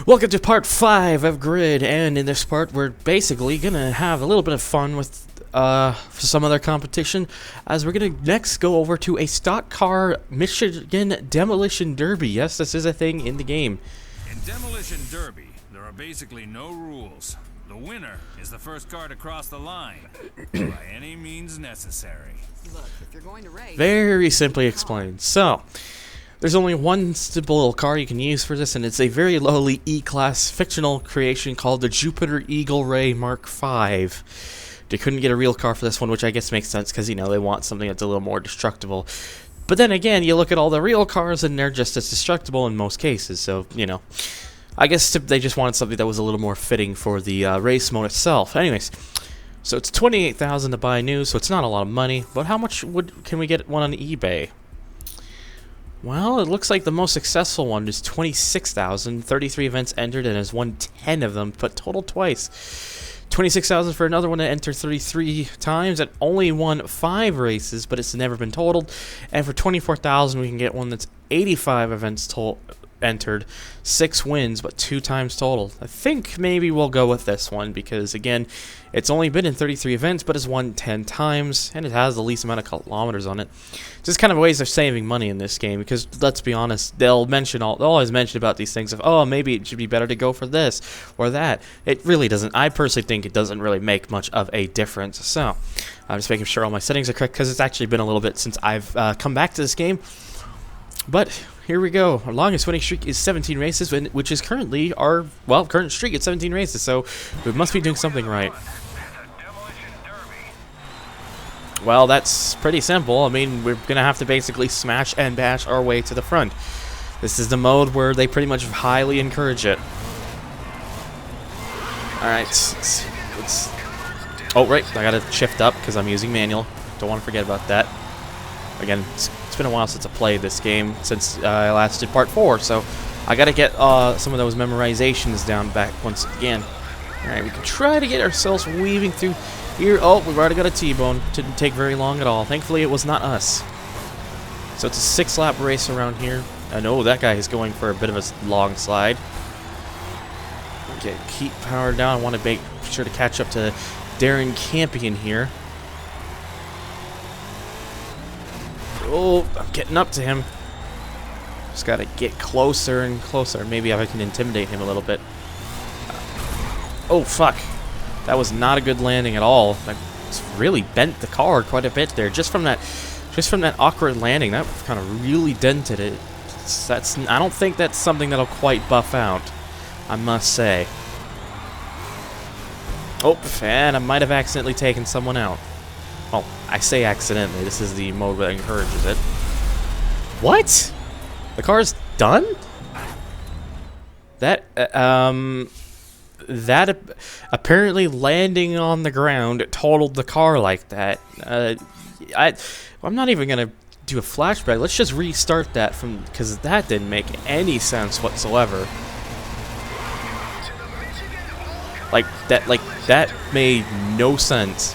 Welcome to part 5 of GRiD, and in this part we're basically gonna have a little bit of fun with some other competition, as we're gonna next go over to a stock car Michigan Demolition Derby. Yes, this is a thing in the game. In Demolition Derby, there are basically no rules. The winner is the first car to cross the line, by any means necessary. Look, if you're going to race, Very simply explained. So, there's only one stable car you can use for this, and it's a very lowly E-Class fictional creation called the Jupiter Eagle Ray Mark V. They couldn't get a real car for this one, which I guess makes sense because, you know, they want something that's a little more destructible. But then again, you look at all the real cars and they're just as destructible in most cases, so, you know. I guess they just wanted something that was a little more fitting for the race mode itself. Anyways, so it's $28,000 to buy new, so it's not a lot of money. But how much can we get one on eBay? Well, it looks like the most successful one is $26,000. 33 events entered and has won 10 of them, but total twice. $26,000 for another one that entered 33 times and only won 5 races, but it's never been totaled. And for $24,000, we can get one that's 85 events entered, 6 wins, but 2 times total. I think maybe we'll go with this one because, again, it's only been in 33 events, but it's won 10 times, and it has the least amount of kilometers on it. Just kind of ways of saving money in this game, because let's be honest, they'll always mention about these things of, oh, maybe it should be better to go for this or that. It really doesn't. I personally think it doesn't really make much of a difference. So I'm just making sure all my settings are correct, because it's actually been a little bit since I've come back to this game. But here we go. Our longest winning streak is 17 races, which is currently our, well, current streak at 17 races, so we must be doing something right. Well, that's pretty simple. I mean, we're going to have to basically smash and bash our way to the front. This is the mode where they pretty much highly encourage it. Alright, let's... Oh, right, I got to shift up because I'm using manual. Don't want to forget about that. Again, it's been a while since I played this game, since I last did part 4, so I gotta get some of those memorizations down back once again. Alright, we can try to get ourselves weaving through here. Oh, we've already got a T-bone. Didn't take very long at all. Thankfully, it was not us. So it's a 6-lap race around here. I know that guy is going for a bit of a long slide. Okay, keep power down. I want to make sure to catch up to Darren Campion here. Oh, I'm getting up to him. Just gotta get closer and closer. Maybe I can intimidate him a little bit. Oh, fuck. That was not a good landing at all. I really bent the car quite a bit there. Just from that awkward landing, that kind of really dented it. I don't think that's something that'll quite buff out, I must say. Oh, and I might have accidentally taken someone out. Well, I say accidentally. This is the mode that encourages it. What? The car's done? That apparently landing on the ground totaled the car like that. I'm not even gonna do a flashback. Let's just restart that from, because that didn't make any sense whatsoever. Like that made no sense.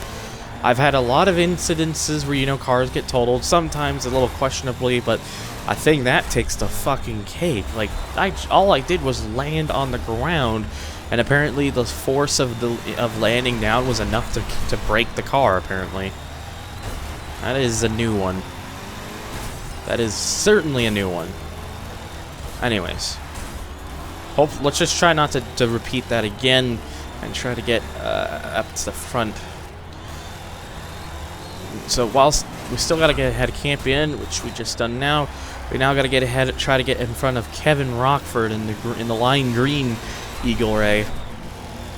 I've had a lot of incidences where, you know, cars get totaled, sometimes a little questionably, but I think that takes the fucking cake. Like, all I did was land on the ground, and apparently the force of landing down was enough to break the car, apparently. That is a new one. That is certainly a new one. Anyways. Let's just try not to repeat that again, and try to get up to the front. So whilst we still got to get ahead of Campion, which we just done now, we now got to get ahead, try to get in front of Kevin Rockford in the lime green Eagle Ray.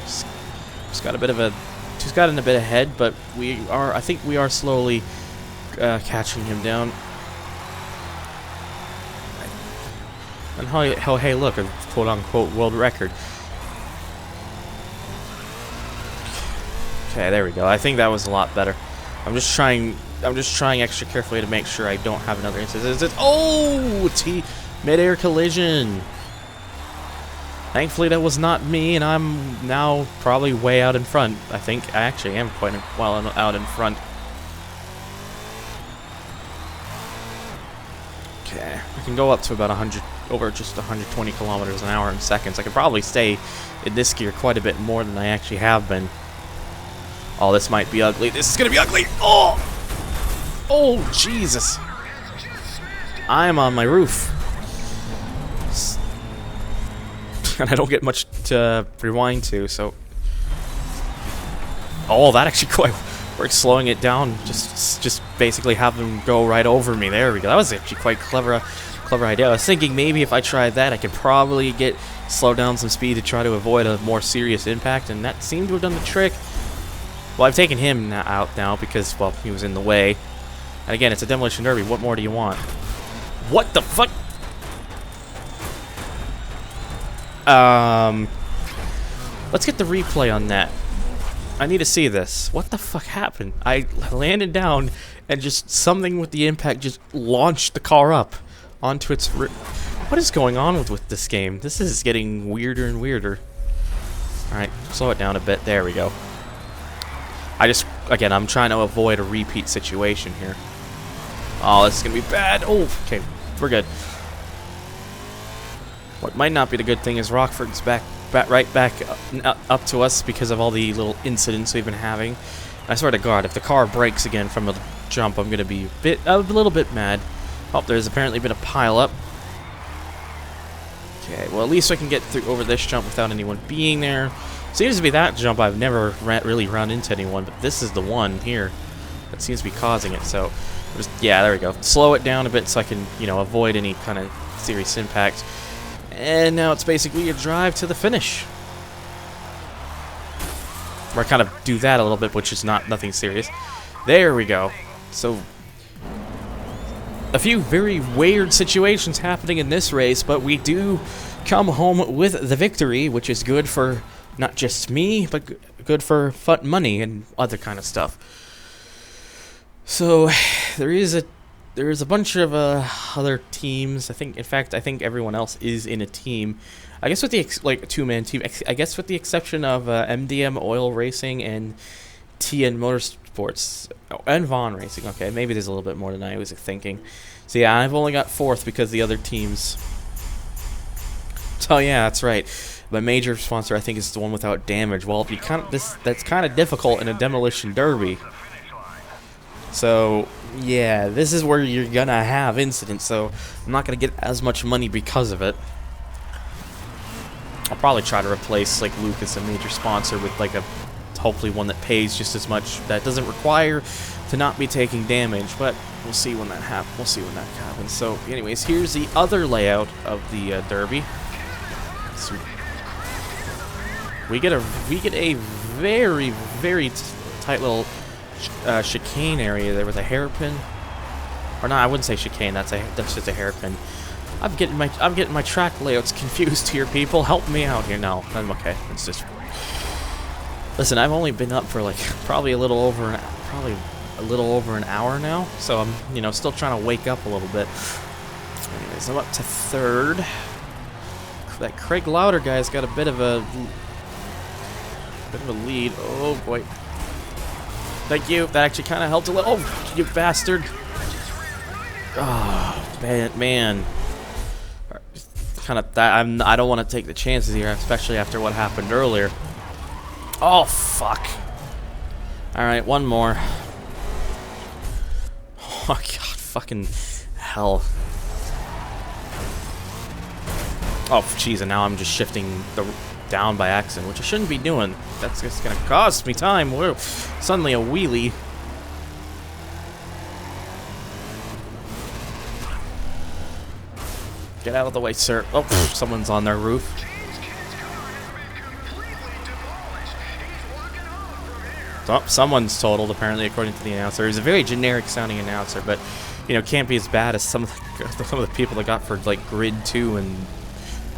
Just got a bit of a, he's gotten a bit ahead, but I think we are slowly catching him down. And hey, look, a quote-unquote world record. Okay, there we go. I think that was a lot better. I'm just trying extra carefully to make sure I don't have another incident. Oh, mid-air collision. Thankfully, that was not me, and I'm now probably way out in front. I think I actually am quite well out in front. Okay, can go up to about 100, over just 120 kilometers an hour in seconds. I could probably stay in this gear quite a bit more than I actually have been. Oh, this might be ugly. This is gonna be ugly. Oh! Oh, Jesus. I'm on my roof. And I don't get much to rewind to, so... Oh, that actually quite works, slowing it down. Just basically have them go right over me. There we go. That was actually quite clever idea. I was thinking maybe if I tried that, I could probably slow down some speed to try to avoid a more serious impact, and that seemed to have done the trick. Well, I've taken him out now because, well, he was in the way. And again, it's a Demolition Derby. What more do you want? What the fuck? Let's get the replay on that. I need to see this. What the fuck happened? I landed down and just something with the impact just launched the car up onto its... What is going on with this game? This is getting weirder and weirder. Alright, slow it down a bit. There we go. Again, I'm trying to avoid a repeat situation here. Oh, this is going to be bad. Oh, okay. We're good. What might not be the good thing is Rockford's right back up to us because of all the little incidents we've been having. I swear to God, if the car breaks again from a jump, I'm going to be a little bit mad. Oh, there's apparently been a pile up. Okay, well, at least I can get through over this jump without anyone being there. Seems to be that jump I've never really run into anyone, but this is the one here that seems to be causing it. So, yeah, there we go. Slow it down a bit so I can, avoid any kind of serious impact. And now it's basically a drive to the finish. Where I kind of do that a little bit, which is nothing serious. There we go. So, a few very weird situations happening in this race, but we do come home with the victory, which is good for not just me, but good for fun money and other kind of stuff. So, there is a bunch of other teams. I think everyone else is in a team. I guess with the a two-man team. I guess with the exception of MDM Oil Racing and TN Motorsports and Vaughn Racing. Okay, maybe there's a little bit more than I was thinking. So yeah, I've only got fourth because the other teams. So yeah, that's right. My major sponsor, I think, is the one without damage. Well, that's kind of difficult in a Demolition Derby. So, yeah, this is where you're gonna have incidents, so I'm not gonna get as much money because of it. I'll probably try to replace, Luke as a major sponsor with, hopefully one that pays just as much, that doesn't require to not be taking damage, but we'll see when that happens. We'll see when that happens. So, anyways, here's the other layout of the Derby. So we get a very, very tight little chicane area there with a hairpin, or not? I wouldn't say chicane. That's just a hairpin. I'm getting my track layouts confused here, people. Help me out here. No, I'm okay. It's just. Listen, I've only been up for probably a little over an hour now, so I'm still trying to wake up a little bit. Anyways, I'm up to third. That Craig Lauder guy's got a bit of a lead. Oh boy. Thank you. That actually kind of helped a little. Oh, you bastard. Oh, man. Kind of that. I don't want to take the chances here, especially after what happened earlier. Oh, fuck. All right, one more. Oh, God. Fucking hell. Oh, jeez, and now I'm just shifting down by accident, which I shouldn't be doing. That's just going to cost me time. Whoa. Suddenly a wheelie. Get out of the way, sir. Oh, someone's on their roof. Oh, someone's totaled, apparently, according to the announcer. He's a very generic sounding announcer, but, can't be as bad as some of the people that got for, GRiD 2 and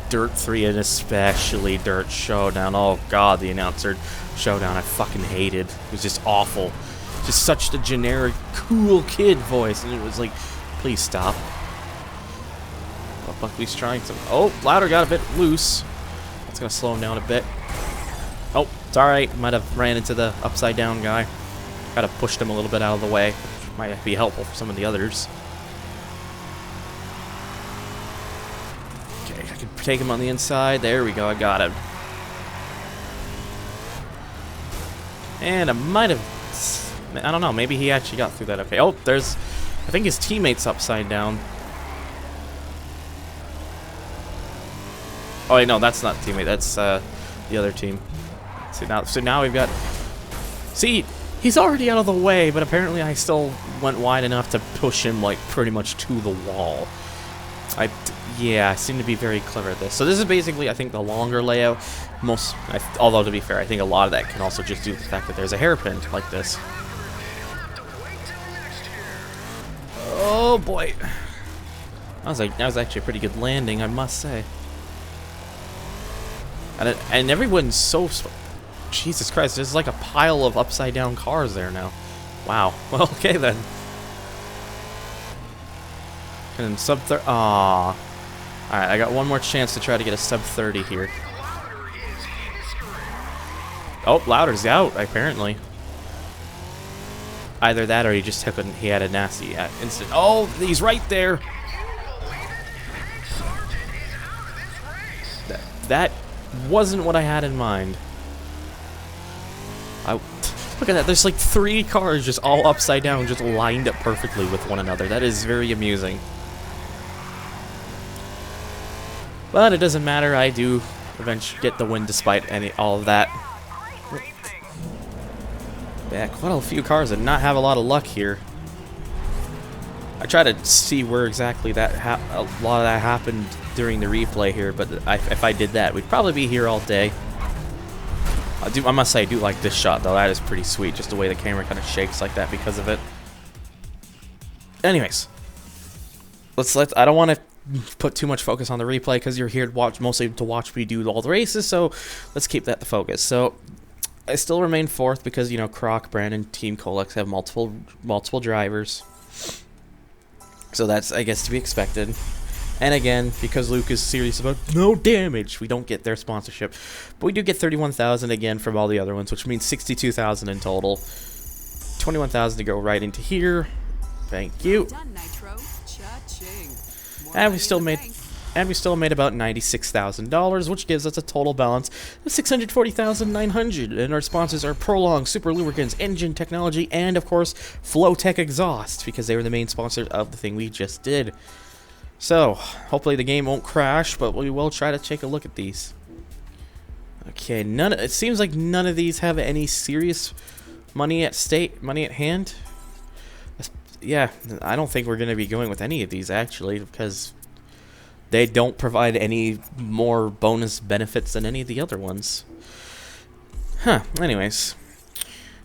Dirt 3, and especially Dirt Showdown. Oh, God, the announcer Showdown I fucking hated. It was just awful. Just such a generic, cool kid voice, and it was please stop. Oh, Buckley's trying to... Oh, Lauder got a bit loose. That's going to slow him down a bit. Oh, it's alright. Might have ran into the upside-down guy. Kind of pushed him a little bit out of the way, which might be helpful for some of the others. take him on the inside. There we go. I got him. And I might have... I don't know. Maybe he actually got through that. Okay. Oh, there's... I think his teammate's upside down. Oh, wait, no, that's not teammate. That's the other team. So now we've got... See, he's already out of the way, but apparently I still went wide enough to push him, like, pretty much to the wall. Yeah, I seem to be very clever at this. So this is basically, I think, the longer layout. Although, to be fair, I think a lot of that can also just do with the fact that there's a hairpin like this. Oh, boy. That was actually a pretty good landing, I must say. And everyone's so... Jesus Christ, there's like a pile of upside-down cars there now. Wow. Well, okay then. And sub-30... Aww. Alright, I got one more chance to try to get a sub-30 here. Oh, Louder's out, apparently. Either that or he just took he had a nasty instant... Oh, he's right there! That wasn't what I had in mind. Look at that, there's like 3 cars just all upside down, just lined up perfectly with one another. That is very amusing. But it doesn't matter, I do eventually get the win despite all of that. Yeah, quite a few cars that not have a lot of luck here. I try to see where exactly that a lot of that happened during the replay here, but if I did that, we'd probably be here all day. I must say, I do like this shot though. That is pretty sweet, just the way the camera kind of shakes like that because of it. Anyways, I don't want to put too much focus on the replay because you're here to watch, mostly to watch me do all the races. So let's keep that the focus. So I still remain 4th because, you know, Croc, Brandon, Team Colex have multiple drivers. So that's, I guess, to be expected. And again, because Luke is serious about no damage, we don't get their sponsorship. But we do get 31,000 again from all the other ones, which means 62,000 in total. 21,000 to go right into here. Thank you. And we still made about $96,000, which gives us a total balance of $640,900. And our sponsors are Prolong, Super Lubricants, Engine Technology, and of course Flowtech Exhaust, because they were the main sponsors of the thing we just did. So hopefully the game won't crash, but we will try to take a look at these. Okay, it seems like none of these have any serious money at hand. Yeah, I don't think we're going to be going with any of these actually, because they don't provide any more bonus benefits than any of the other ones. Huh, anyways.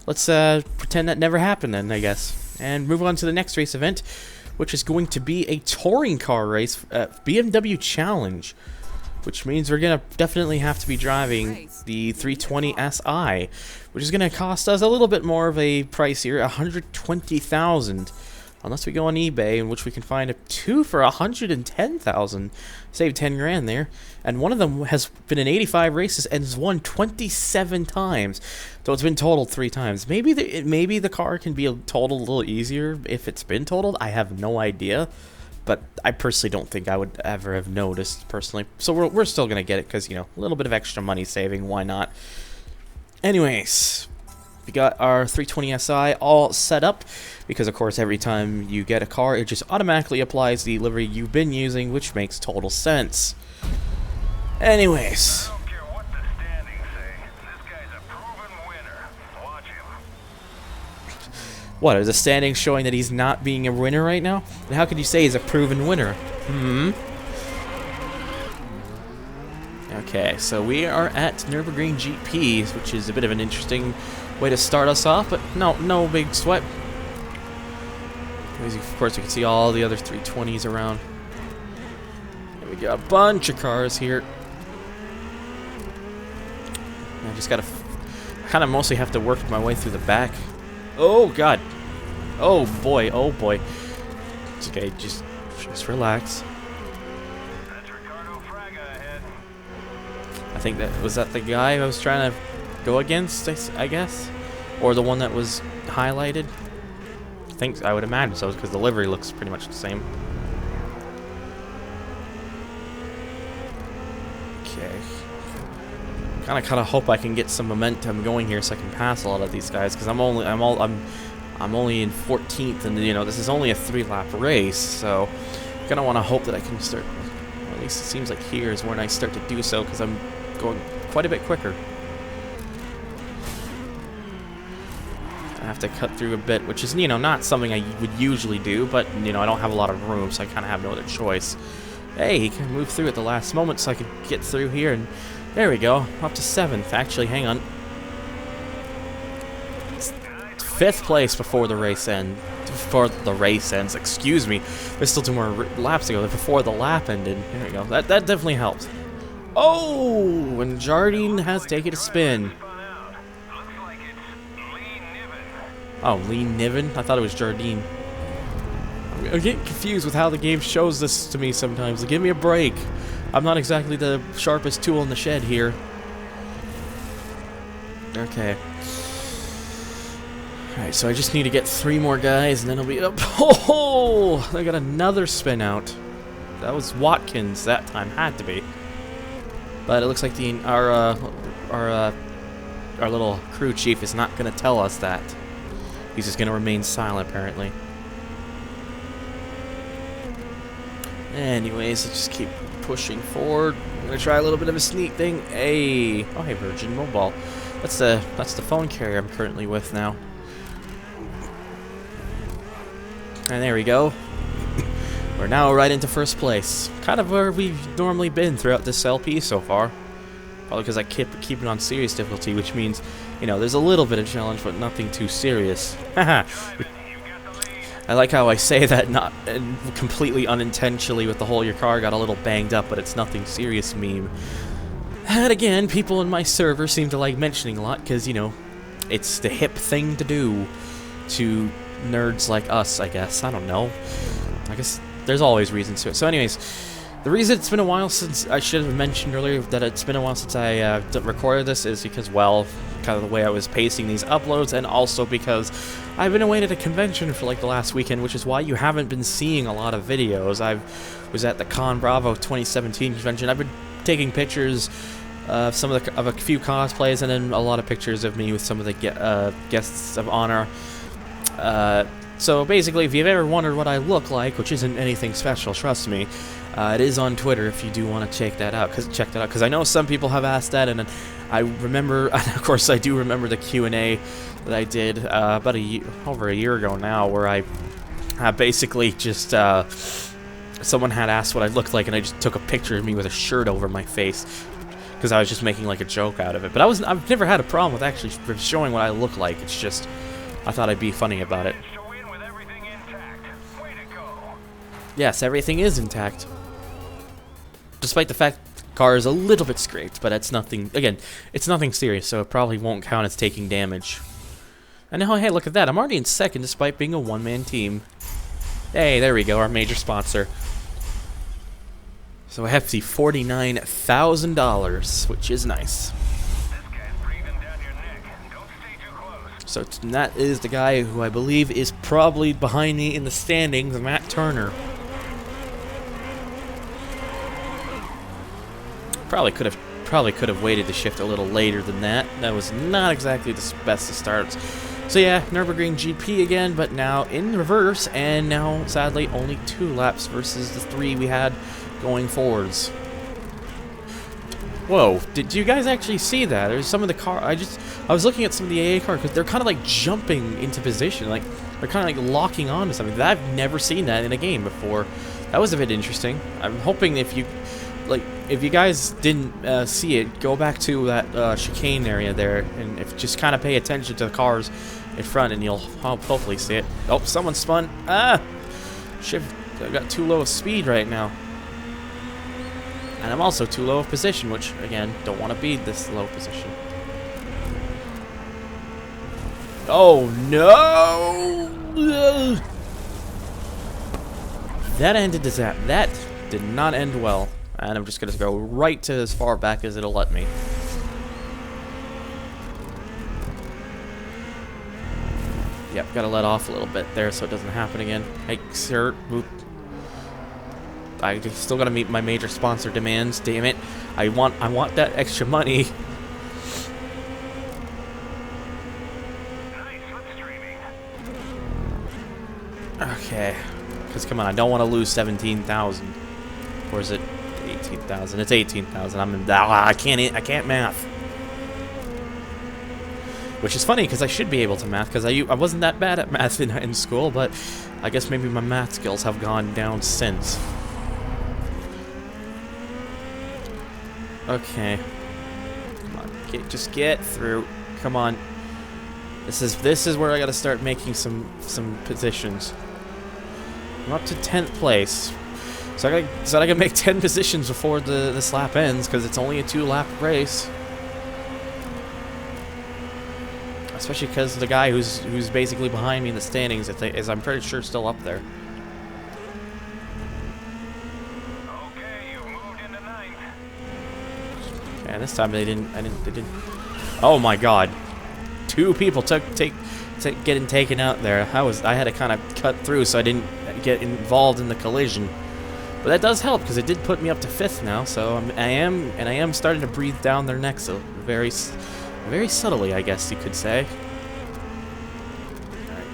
Let's pretend that never happened then, I guess. And move on to the next race event, which is going to be a touring car race, BMW Challenge. Which means we're going to definitely have to be driving the 320 SI, which is going to cost us a little bit more of a price here, $120,000. Unless we go on eBay, in which we can find 2 for $110,000. Save 10 grand there. And one of them has been in 85 races and has won 27 times. So it's been totaled 3 times. Maybe the car can be totaled a little easier if it's been totaled. I have no idea. But I personally don't think I would ever have noticed, personally. So we're still going to get it because, you know, a little bit of extra money saving. Why not? Anyways, we got our 320 SI all set up. Because, of course, every time you get a car, it just automatically applies the livery you've been using, which makes total sense. Anyways. I don't care what the standings say. This guy's a proven winner. Watch him. What, is the standing showing that he's not being a winner right now? And how could you say he's a proven winner? Okay, so we are at Nürburgring GP, which is a bit of an interesting way to start us off, but no big sweat. Of course, we can see all the other 320s around. And we got a bunch of cars here. I just gotta kind of mostly have to work my way through the back. Oh god. Oh boy. Oh boy. It's okay. Just relax. I think was that the guy I was trying to go against, I guess, or the one that was highlighted. I would imagine so, because the livery looks pretty much the same. kind of hope I can get some momentum going here so I can pass a lot of these guys, because I'm only in 14th, and you know this is only a 3-lap race, so kind of want to hope that I can start. Well, at least it seems like here is when I start to do so, because I'm going quite a bit quicker. I have to cut through a bit, which is, you know, not something I would usually do, but, you know, I don't have a lot of room, so I kind of have no other choice. Hey, he can move through at the last moment so I can get through here, and there we go. Up to 7th. Actually, hang on. It's 5th place before the race ends. Before the race ends, excuse me. There's still 2 more laps to go before the lap ended. There we go. That definitely helped. Oh, and Jardine has taken a spin. Oh, Lee Niven? I thought it was Jardine. I get confused with how the game shows this to me sometimes. Like, give me a break. I'm not exactly the sharpest tool in the shed here. Okay. Alright, so I just need to get 3 more guys and then I'll be up. Oh! I got another spin out. That was Watkins that time. Had to be. But it looks like our little crew chief is not going to tell us that. He's just going to remain silent, apparently. Anyways, let's just keep pushing forward. I'm going to try a little bit of a sneak thing. Hey! Oh, hey, Virgin Mobile. That's the phone carrier I'm currently with now. And there we go. We're now right into 1st place. Kind of where we've normally been throughout this LP so far. Probably because I keep it on serious difficulty, which means, you know, there's a little bit of challenge, but nothing too serious. Haha. I like how I say that not completely unintentionally with the whole your car got a little banged up, but it's nothing serious meme. And again, people in my server seem to like mentioning a lot because, you know, it's the hip thing to do to nerds like us, I guess. I don't know. I guess there's always reasons to it. So anyways, the reason it's been a while since, I should have mentioned earlier that it's been a while since I recorded this is because, well, kind of the way I was pacing these uploads, and also because I've been away at a convention for like the last weekend, which is why you haven't been seeing a lot of videos. I was at the Con Bravo 2017 convention. I've been taking pictures of of a few cosplays, and then a lot of pictures of me with some of the guests of honor. So basically, if you've ever wondered what I look like, which isn't anything special, trust me, it is on Twitter if you do want to check that out. Because I know some people have asked that, and I remember, and of course I do remember the Q&A that I did about over a year ago now, where I basically just someone had asked what I looked like, and I just took a picture of me with a shirt over my face because I was just making like a joke out of it. But I've never had a problem with actually showing what I look like. It's just I thought I'd be funny about it. Yes, everything is intact. Despite the fact the car is a little bit scraped, but it's nothing, again, it's nothing serious, so it probably won't count as taking damage. And now, hey, look at that, I'm already in 2nd despite being a one-man team. Hey, there we go, our major sponsor. So a hefty $49,000, which is nice. So that is the guy who I believe is probably behind me in the standings, Matt Turner. Probably could have waited to shift a little later than that. That was not exactly the best of starts. So yeah, Nürburgring GP again, but now in reverse, and now sadly only 2 laps versus the 3 we had going forwards. Whoa, did you guys actually see that? There's some of the car, I was looking at some of the AA cars because they're kind of like jumping into position, like they're kind of like locking on to something. I've never seen that in a game before. That was a bit interesting. I'm hoping if you guys didn't see it, go back to that chicane area there, and just kind of pay attention to the cars in front, and you'll hopefully see it. Oh, someone spun. Ah! Shit, I've got too low of speed right now. And I'm also too low of position, which, again, don't want to be this low position. Oh, no! That ended disaster. That did not end well. And I'm just going to go right to as far back as it'll let me. Yep, got to let off a little bit there so it doesn't happen again. Hey, sir. Whoop. I still got to meet my major sponsor demands. Damn it. I want that extra money. Okay. Because, come on, I don't want to lose 17,000. Or is it 18,000? It's 18,000. I can't math. Which is funny, because I should be able to math, because I wasn't that bad at math in school, but I guess maybe my math skills have gone down since. Okay. Come on, just get through. Come on. This is where I gotta start making some positions. I'm up to 10th place. So I gotta make 10 positions before this lap ends, because it's only a 2-lap race. Especially because the guy who's basically behind me in the standings is I'm pretty sure still up there. Okay, you moved into 9th. Yeah, this time they didn't. Oh my God! 2 people getting taken out there. I had to kind of cut through so I didn't get involved in the collision. But that does help because it did put me up to 5th now. So I am starting to breathe down their necks very subtly, I guess you could say. Alright.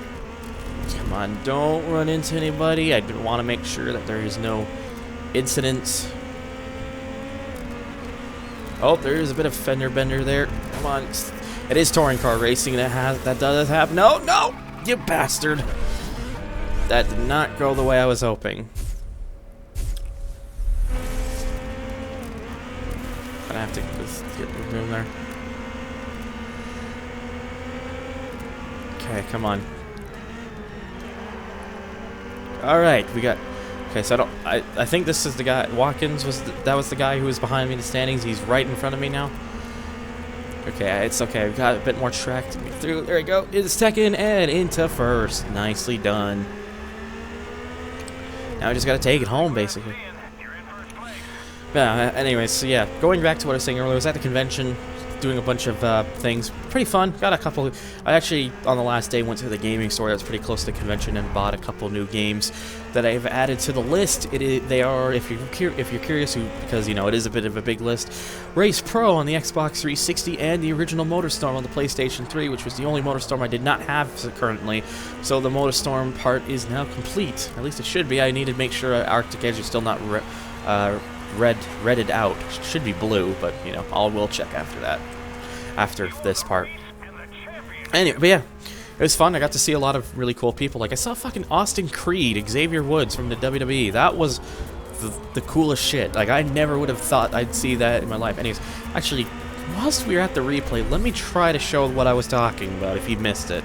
Come on, don't run into anybody. I want to make sure that there is no incidents. Oh, there is a bit of fender bender there. Come on. It is touring car racing. That does happen. No, you bastard. That did not go the way I was hoping. Gonna have to just get room there. Okay, come on. All right, we got. Okay, so I think this is the guy. Watkins that was the guy who was behind me in the standings. He's right in front of me now. Okay, it's okay. We've got a bit more track to get through. There we go. It's 2nd and into 1st. Nicely done. Now I just gotta take it home, basically. Yeah. Anyways, so yeah, going back to what I was saying earlier, I was at the convention, doing a bunch of things. Pretty fun. Got a couple. I actually, on the last day, went to the gaming store that's pretty close to the convention and bought a couple new games that I've added to the list. They are, if you're curious, because you know it is a bit of a big list. Race Pro on the Xbox 360 and the original MotorStorm on the PlayStation 3, which was the only MotorStorm I did not have currently. So the MotorStorm part is now complete. At least it should be. I need to make sure Arctic Edge is still not redded out. Should be blue, but you know, we'll check after that. After this part. Anyway, but yeah, it was fun. I got to see a lot of really cool people. Like I saw fucking Austin Creed, Xavier Woods from the WWE. That was the coolest shit. Like I never would have thought I'd see that in my life. Anyways, actually, whilst we were at the replay, let me try to show what I was talking about if you missed it.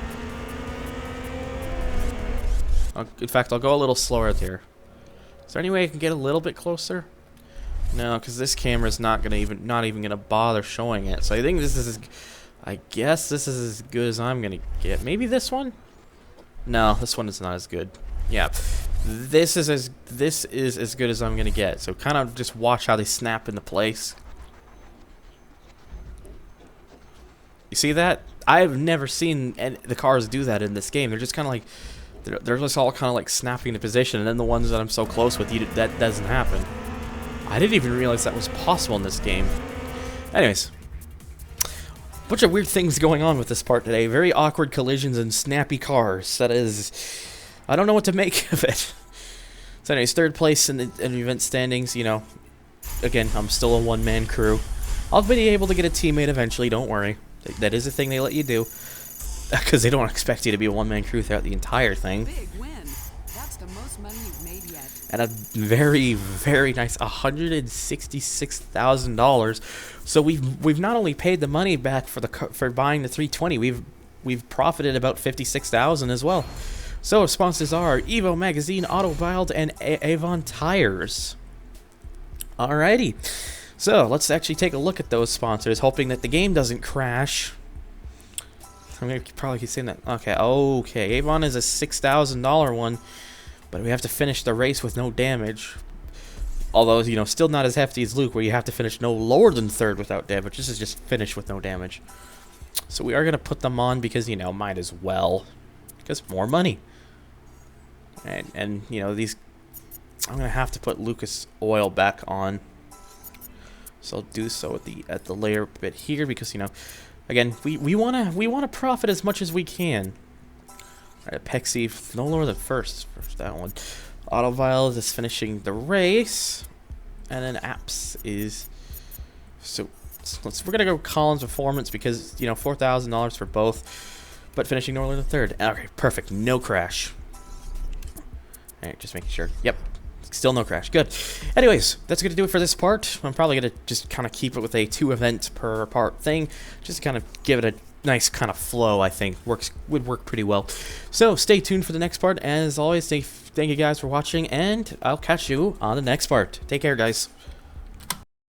In fact, I'll go a little slower here. Is there any way I can get a little bit closer? No, because this camera's not even gonna bother showing it. So I think I guess this is as good as I'm gonna get. Maybe this one? No, this one is not as good. Yeah, this is as good as I'm gonna get. So kind of just watch how they snap into place. You see that? I've never seen the cars do that in this game. They're just kind of like they're just all kind of like snapping into position, and then the ones that I'm so close with, that doesn't happen. I didn't even realize that was possible in this game. Anyways, bunch of weird things going on with this part today. Very awkward collisions and snappy cars. That is, I don't know what to make of it. So anyways, 3rd place in the event standings. You know, again, I'm still a one-man crew. I'll be able to get a teammate eventually. Don't worry. That is a thing they let you do, because they don't expect you to be a one-man crew throughout the entire thing. Big win. That's the most money you've made yet. At a very, very nice $166,000. So we've not only paid the money back for buying the 320, we've profited about $56,000 as well. So sponsors are Evo Magazine, Autobild, and Avon Tires. Alrighty, so let's actually take a look at those sponsors, hoping that the game doesn't crash. I'm gonna probably keep saying that. Okay, Avon is a $6,000 one. But we have to finish the race with no damage. Although, you know, still not as hefty as Luke, where you have to finish no lower than 3rd without damage. This is just finish with no damage. So we are going to put them on because, you know, might as well. Because more money. And you know, these... I'm going to have to put Lucas Oil back on. So I'll do so at the layer bit here because, you know, again, we want to profit as much as we can. Alright, Pexy, no lower than first for that one. Autovile is finishing the race. And then Apps is... So, we're going to go Collins Performance because, you know, $4,000 for both. But finishing no lower than third. Okay, perfect. No crash. Alright, just making sure. Yep. Still no crash. Good. Anyways, that's going to do it for this part. I'm probably going to just kind of keep it with a 2 event per part thing. Just kind of give it a nice kind of flow, I think. Would work pretty well. So, stay tuned for the next part. As always, thank you guys for watching, and I'll catch you on the next part. Take care, guys.